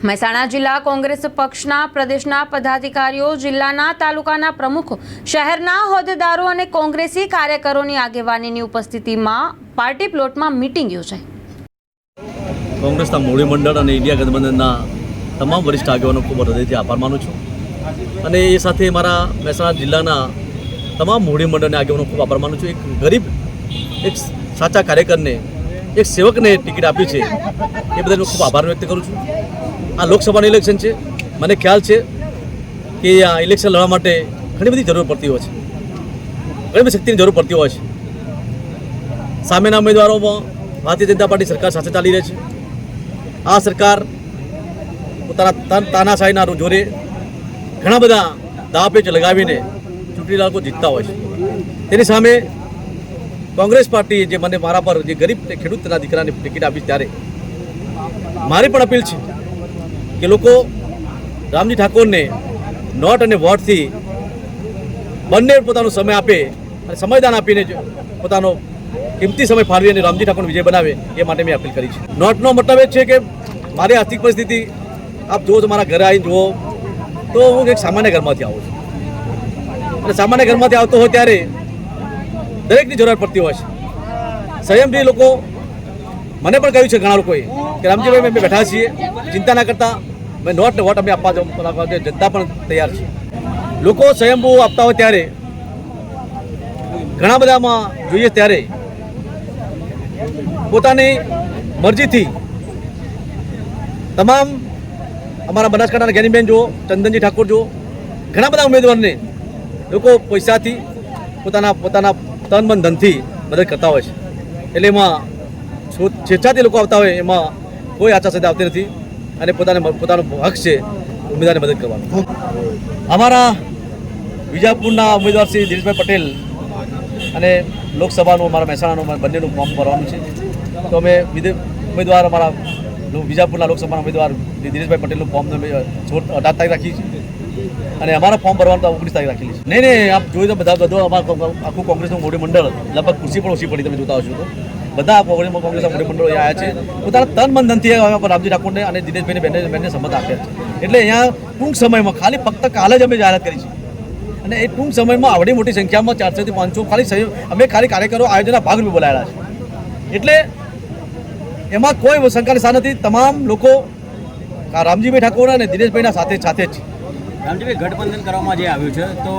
મહેસાણા જિલ્લા કોંગ્રેસ પક્ષના પ્રદેશના પદાધિકારીઓ, જિલ્લાના તાલુકાના પ્રમુખો, શહેરના હોદ્દેદારો અને કોંગ્રેસી કાર્યકરોની આગેવાનીની ઉપસ્થિતિમાં પાર્ટી પ્લોટમાં મીટિંગ યોજાઈ। કોંગ્રેસના મોવડી મંડળ અને ઇન્ડિયા ગઠબંધનના તમામ વરિષ્ઠ આગેવાનો ખૂબ હૃદયથી આભાર માનું છું અને એ સાથે મારા મહેસાણા જિલ્લાના તમામ મોવડી મંડળના આગેવાનો ખૂબ આભાર માનું છું। એક ગરીબ, એક સાચા કાર્યકરને, એક સેવકને ટિકિટ આપી છે એ બદલ હું ખૂબ આભાર વ્યક્ત કરું છું। આ લોકસભાનું ઇલેક્શન છે, મને ખ્યાલ છે કે આ ઇલેક્શન લડવા માટે ઘણી બધી જરૂર પડતી હોય છે, ઘણી બધી શક્તિની જરૂર પડતી હોય છે। સામેના ઉમેદવારોમાં ભારતીય જનતા પાર્ટી સરકાર સાથે ચાલી રહી છે। આ સરકાર પોતાના તાનાશાહીના જોરે ઘણા બધા દાવપેચ લગાવીને ચૂંટણી લડકો જીતતા હોય છે। તેની સામે કોંગ્રેસ પાર્ટી જે મને મારા પર જે ગરીબ ખેડૂતના દીકરાને ટિકિટ આપી ત્યારે મારી પણ અપીલ છે કે લોકો રામજી ઠાકોરને નોટ અને વોટથી બંને પોતાનો સમય આપે અને સમયદાન આપીને પોતાનો કિંમતી સમય ફાળવી અને રામજી ઠાકોરનો વિજય બનાવે એ માટે મેં અપીલ કરી છે। નોટનો મતલબ એ છે કે મારી આર્થિક પરિસ્થિતિ આપ જુઓ તો મારા ઘરે આવીને જુઓ તો હું એક સામાન્ય ઘરમાંથી આવું છું અને સામાન્ય ઘરમાંથી આવતો હોય ત્યારે દરેકની જરૂર પડતી હોય છે। સંયમથી લોકો મને પણ કહ્યું છે ઘણા લોકોએ કે રામજીભાઈ અમે બેઠા છીએ, ચિંતા ના કરતા, મેં નોટ ને વોટ અમે આપવા જનતા પણ તૈયાર છે। લોકો સ્વયંભૂ આપતા હોય ત્યારે ઘણા બધામાં જોઈએ ત્યારે પોતાની મરજીથી તમામ અમારા બનાસકાંઠાના જ્ઞાનીબેન જુઓ, ચંદનજી ઠાકોર જુઓ, ઘણા બધા ઉમેદવારને લોકો પૈસાથી પોતાના તન મન ધનથી મદદ કરતા હોય છે। એટલે એમાં સ્વેચ્છાથી લોકો આવતા હોય એમાં કોઈ આચાર સાથે આવતી નથી અને પોતાનો હક છે ઉમેદવારને મદદ કરવાનો। અમારા વિજાપુરના ઉમેદવાર શ્રી દિનેશભાઈ પટેલ અને લોકસભાનું અમારા મહેસાણાનું બંનેનું ફોર્મ ભરવાનું છે, તો અમે ઉમેદવાર અમારા વિજાપુરના લોકસભાના ઉમેદવાર દિનેશભાઈ પટેલનું ફોર્મ 18 તારીખ રાખી છે અને અમારા ફોર્મ ભરવાનું તો 19 તારીખ રાખેલી છે। નહીં આપ જોયું તો બધું અમારું આખું કોંગ્રેસનું મોવડી મંડળ લગભગ ખુરશી પણ ઓછી પડી, તમે જોતા હશો તો બધા કોંગ્રેસના મોવડી મંડળો અહીંયા આવ્યા છે, પોતાના તન મન ધનથી રામજી ઠાકોરને અને દિનેશભાઈને બંને સંમત આપ્યા છે। એટલે અહીંયા ટૂંક સમયમાં ફક્ત કાલે જ અમે જાહેરાત કરી છે અને એ ટૂંક સમયમાં આવડી મોટી સંખ્યામાં 400 થી 500 અમે કાર્યકરો આયોજનના ભાગરૂપે બોલાયેલા છે। એટલે એમાં કોઈ શંકાની સા નથી, તમામ લોકો રામજીભાઈ ઠાકોર અને દિનેશભાઈના સાથે જ છે। રામજીભાઈ, ગઠબંધન કરવામાં જે આવ્યું છે તો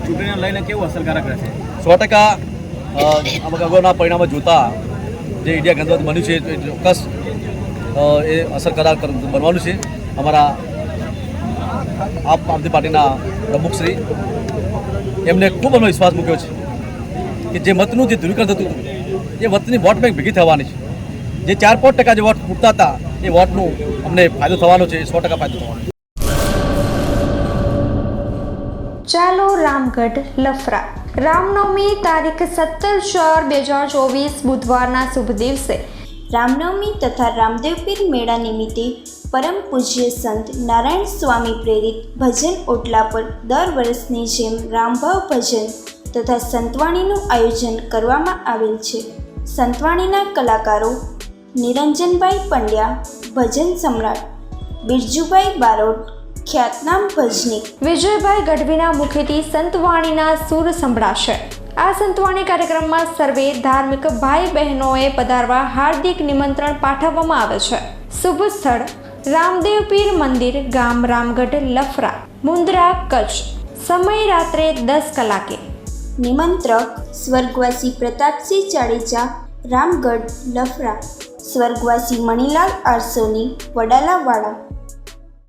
ચૂંટણીને લઈને કેવું અસરકારક રહેશે? 100% અગાઉના પરિણામો જોતા જે ઇન્ડિયા ગઠબંધન બન્યું છે એ ચોક્કસ એ અસરકારક બનવાનું છે। અમારા આપ આદમી પાર્ટીના પ્રમુખશ્રી એમને ખૂબ અમને વિશ્વાસ મૂક્યો છે કે જે મતનું જે ધ્રુવીકરણ થતું હતું એ મતની વોટ બેંક ભેગી થવાની છે। જે 4-5% જે વોટ ફૂટતા હતા એ વોટનું અમને ફાયદો થવાનો છે, 100% ફાયદો થવાનો છે। ચાલો રામગઢ લફરા। રામનવમી તારીખ 17/4/2024 બુધવારના શુભ દિવસે રામનવમી તથા રામદેવપીર મેળા નિમિત્તે પરમ પૂજ્ય સંત નારાયણ સ્વામી પ્રેરિત ભજન ઓટલા પર દર વર્ષની જેમ રામભાવ ભજન તથા સંતવાણીનું આયોજન કરવામાં આવેલ છે। સંતવાણીના કલાકારો નિરંજનભાઈ પંડ્યા ભજન સમ્રાટ, બિરજુભાઈ બારોટ ખ્યાતનામ ભજનીક, વિજયભાઈ ગઢવીના મુખેથી સંતવાણીના સૂર સંભળાશે। આ સંતવાણી કાર્યક્રમમાં સર્વે ધાર્મિક ભાઈ બહેનોએ પધારવા હાર્દિક નિમંત્રણ પાઠવવામાં આવે છે। શુભ સ્થળ રામદેવપીર મંદિર, ગામ રામગઢ લફરા, મુન્દ્રા, કચ્છ। સમય રાત્રે 10 કલાકે। નિમંત્રક સ્વર્ગવાસી પ્રતાપસિંહ જાડેજા, રામગઢ લફરા, સ્વર્ગવાસી મણિલાલ આરસોની, વડાલાવાડા।